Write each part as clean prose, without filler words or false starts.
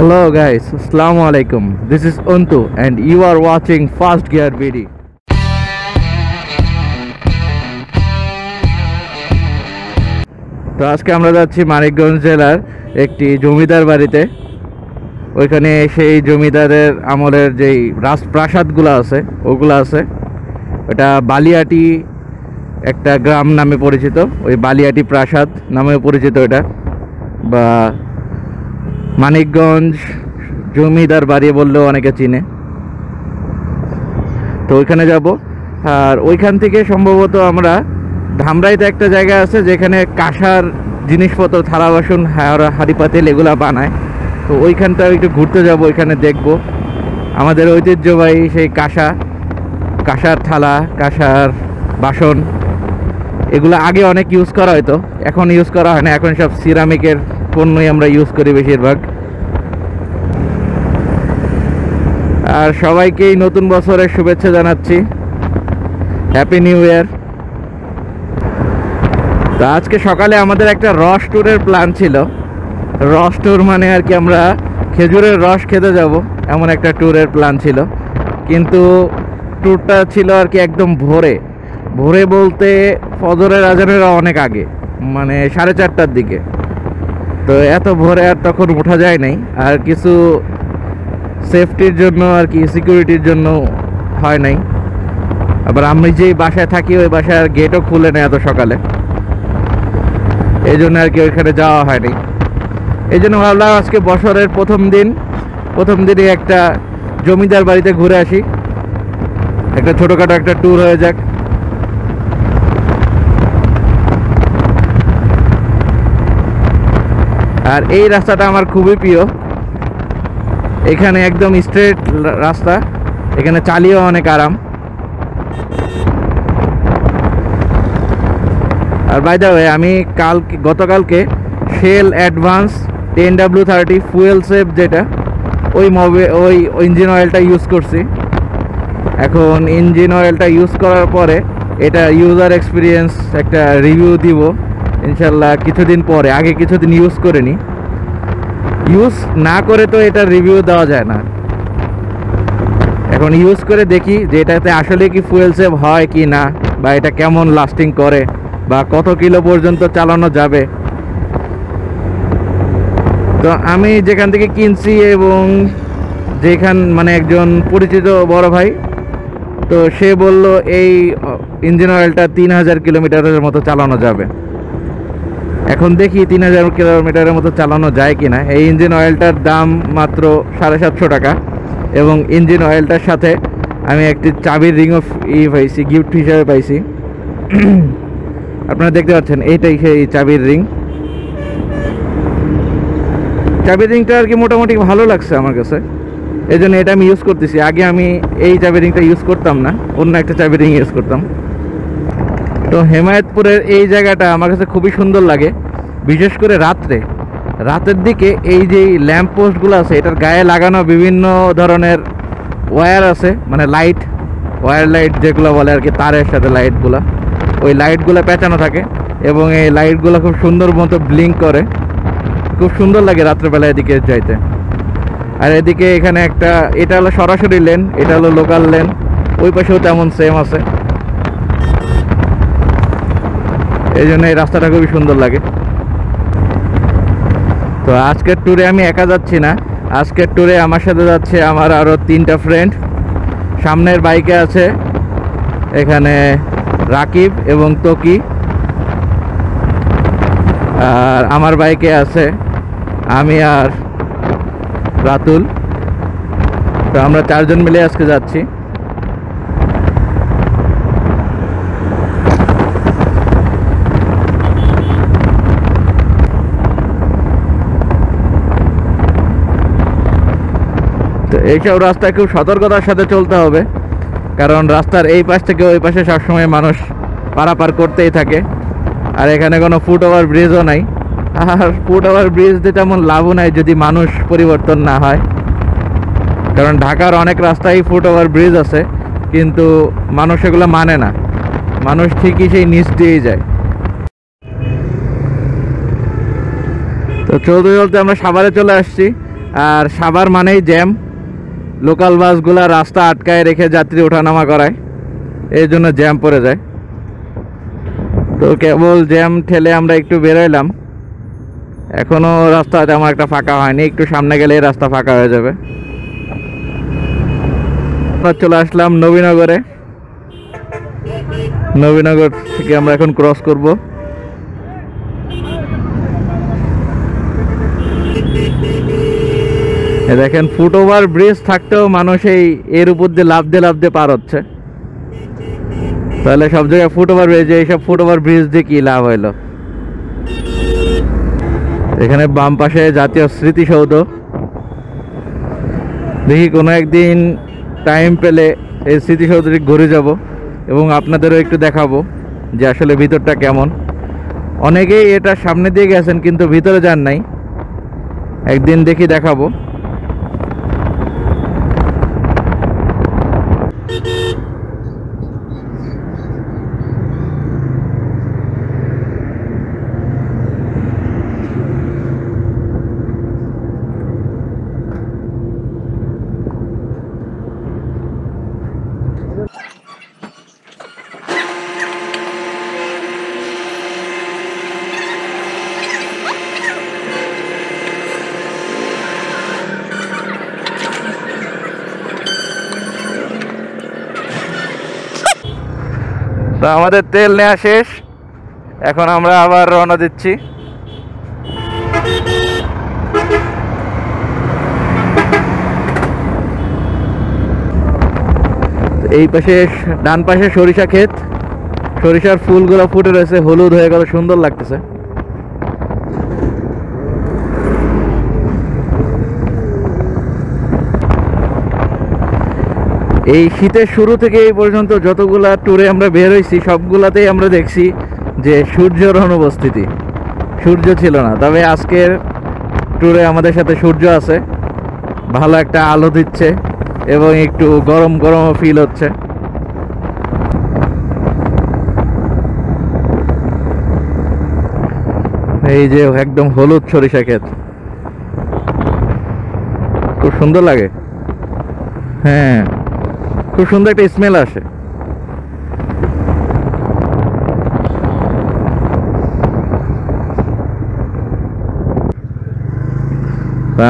Hello guys, Assalamu alaikum. This is Untu and you are watching Fast Gear BD. তো আজকে আমরা যাচ্ছি মানিকগঞ্জ জেলার একটি জমিদার বাড়িতে। ওইখানে সেই জমিদারের আমলের যেই রাজপ্রাসাদগুলো আছে ওগুলো আছে। এটা বালিয়াটি একটা গ্রাম নামে পরিচিত, ওই বালিয়াটি প্রাসাদ নামে পরিচিত এটা, বা মানিকগঞ্জ জমিদার বাড়ি বললেও অনেকে চিনে। তো ওইখানে যাব, আর ওইখান থেকে সম্ভবত আমরা ধামরাইতে একটা জায়গা আছে যেখানে কাঁসার জিনিসপত্র, থালা বাসন, হাঁড়ি পাতিল এগুলা বানায়। তো ওইখানটা একটু ঘুরতে যাব, ওইখানে দেখব আমাদের ঐতিহ্যবাহী সেই কাঁসার থালা, কাঁসার বাসন। এগুলো আগে অনেক ইউজ করা হতো, এখন ইউজ করা হয় না, এখন সব সিরামিকের পণ্যই আমরা ইউজ করি বেশিরভাগ। আর সবাইকেই নতুন বছরের শুভেচ্ছা জানাচ্ছি, হ্যাপি নিউ ইয়ার। তো আজকে সকালে আমাদের একটা রস ট্যুরের প্ল্যান ছিল। রস ট্যুর মানে আর কি আমরা খেজুরের রস খেতে যাব, এমন একটা ট্যুরের প্ল্যান ছিল। কিন্তু ট্যুরটা ছিল আর কি একদম ভোরে বলতে ফজরের আজানের অনেক আগে, মানে 4:30টার দিকে। তো এত ভোরে আর তখন ওঠা যায় নাই, আর কিছু সেফটির জন্য আর কি, সিকিউরিটির জন্য হয় নাই। আবার আমি যেই বাসায় থাকি ওই বাসার গেটও খুলে নেই এত সকালে, এই জন্য আর কি ওইখানে যাওয়া হয়নি। এই জন্য ভাবলাম আজকে বছরের প্রথম দিনই একটা জমিদার বাড়িতে ঘুরে আসি, একটা ছোটোখাটো একটা ট্যুর হয়ে যাক। আর এই রাস্তাটা আমার খুবই প্রিয়, এখানে একদম স্ট্রেট রাস্তা, এখানে চালিয়েও অনেক আরাম। আর বাই দ্য ওয়ে, আমি গতকালকে shell advance 10W30 fuel save, যেটা ওই ইঞ্জিন অয়েলটা ইউজ করছি। এখন ইঞ্জিন অয়েলটা ইউজ করার পরে এটা ইউজার এক্সপিরিয়েন্স একটা রিভিউ দিব ইনশাল্লাহ কিছুদিন পরে। আগে কিছুদিন ইউজ করে নি, ইউজ না করে তো এটা রিভিউ দেওয়া যায় না। এখন ইউজ করে দেখি যে এটাতে আসলে কি ফুয়েল সেভ হয় কি না, বা এটা কেমন লাস্টিং করে, বা কত কিলো পর্যন্ত চালানো যাবে। তো আমি যেখান থেকে কিনছি এবং মানে একজন পরিচিত বড় ভাই, তো সে বলল এই ইঞ্জিন অয়েলটা 3000 কিলোমিটারের মতো চালানো যাবে। এখন দেখি 3000 কিলোমিটারের মতো চালানো যায় কিনা। এই ইঞ্জিন অয়েলটার দাম মাত্র 750 টাকা, এবং ইঞ্জিন অয়েলটার সাথে আমি একটি চাবির রিংও পাইছি, গিফট হিসাবে পাইছি। আপনারা দেখতে পাচ্ছেন এইটাই সেই চাবির রিংটা আর কি মোটামুটি ভালো লাগছে আমার কাছে, এই জন্য এটা আমি ইউজ করতেছি। আগে আমি এই চাবি রিংটা ইউজ করতাম না, অন্য একটা চাবি রিং ইউজ করতাম। তো হেমায়েতপুরের এই জায়গাটা আমার কাছে খুবই সুন্দর লাগে, বিশেষ করে রাতের দিকে এই যে ল্যাম্প পোস্টগুলো আছে, এটার গায়ে লাগানো বিভিন্ন ধরনের ওয়্যার আছে, মানে ওয়্যার লাইট যেগুলো বলে আর কি, তারের সাথে লাইটগুলো, ওই লাইটগুলো পেঁচানো থাকে, এবং এই লাইটগুলো খুব সুন্দর মতো ব্লিঙ্ক করে, খুব সুন্দর লাগে রাত্রেবেলা এদিকে যাইতে। আর এদিকে এখানে এটা হলো সরাসরি লেন, এটা হলো লোকাল লেন, ওই পাশেও তেমন সেম আছে, এই জন্য এই রাস্তাটা খুবই সুন্দর লাগে। তো আজকের ট্যুরে আমি একা যাচ্ছি না, আজকের ট্যুরে আমার সাথে যাচ্ছে আমার আরও 3টা ফ্রেন্ড। সামনের বাইকে আছে এখানে রাকিব এবং তকি, আর আমার বাইকে আছে আমি আর রাতুল। তো আমরা 4 জন মিলে আজকে যাচ্ছি। তো এইসব রাস্তায় খুব সতর্কতার সাথে চলতে হবে, কারণ রাস্তার এই পাশ থেকে ওই পাশে সবসময় মানুষ পারাপার করতেই থাকে। আর এখানে কোনো ফুট ওভার ব্রিজও নাই, আর ফুট ওভার ব্রিজ দিয়ে তেমন লাভও নাই যদি মানুষ পরিবর্তন না হয়, কারণ ঢাকার অনেক রাস্তায় ফুট ওভার ব্রিজ আছে, কিন্তু মানুষ এগুলো মানে না, মানুষ ঠিকই সেই নিচ দিয়েই যায়। তো চলতে চলতে আমরা সাভারে চলে আসছি। আর সাভার মানেই জ্যাম, লোকাল বাসগুলা রাস্তা আটকায় রেখে যাত্রী ওঠানামা করায়, এই জন্য জ্যাম পড়ে যায়। তো কেবল জ্যাম ঠেলে আমরা একটু বেরোইলাম, এখনও রাস্তা তেমন একটা ফাঁকা হয়নি, একটু সামনে গেলেই রাস্তা ফাঁকা হয়ে যাবে। আমরা চলে আসলাম নবীনগরে, নবীনগর থেকে আমরা এখন ক্রস করব। দেখেন ফুটওভার ব্রিজ থাকতেও মানুষ এর উপর দিয়ে লাফ দিয়ে পার হচ্ছে, তাহলে সব জায়গায় ফুটওভার ব্রিজ, এইসব ফুটওভার ব্রিজ দিয়ে কি লাভ হইলো। এখানে বাম পাশে জাতীয় স্মৃতিসৌধ, দেখি কোনো একদিন টাইম পেলে এই স্মৃতিসৌধটি ঘুরে যাব এবং আপনাদেরও একটু দেখাবো যে আসলে ভিতরটা কেমন। অনেকেই এটা সামনে দিয়ে গেছেন কিন্তু ভিতরে যান নাই, একদিন দেখি দেখাবো। তো আমাদের তেল নেওয়া শেষ, এখন আমরা আবার রওনা দিচ্ছি। এই পাশে ডান পাশে সরিষা ক্ষেত, সরিষার ফুলগুলো ফুটে রয়েছে, হলুদ হয়ে কত সুন্দর লাগতেছে। এই শীতের শুরু থেকে এই পর্যন্ত যতগুলা ট্যুরে আমরা বের হয়েছি সবগুলাতেই আমরা দেখছি যে সূর্যের অনুপস্থিতি, সূর্য ছিল না। তবে আজকের ট্যুরে আমাদের সাথে সূর্য আছে, ভালো একটা আলো দিচ্ছে এবং একটু গরম গরমও ফিল হচ্ছে। এই যে একদম হলুদ সরিষা ক্ষেত, খুব সুন্দর লাগে। হ্যাঁ, খুব সুন্দর একটা স্মেল আসে।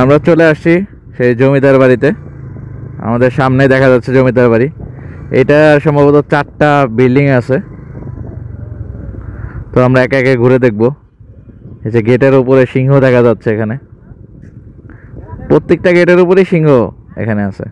আমরা চলে আসছি সেই জমিদার বাড়িতে, আমাদের সামনে দেখা যাচ্ছে জমিদার বাড়ি। এটা সম্ভবত 4টা বিল্ডিং আছে, তো আমরা একে একে ঘুরে দেখব। এই যে গেটের উপরে সিংহ দেখা যাচ্ছে, এখানে প্রত্যেকটা গেটের উপরেই সিংহ এখানে আছে।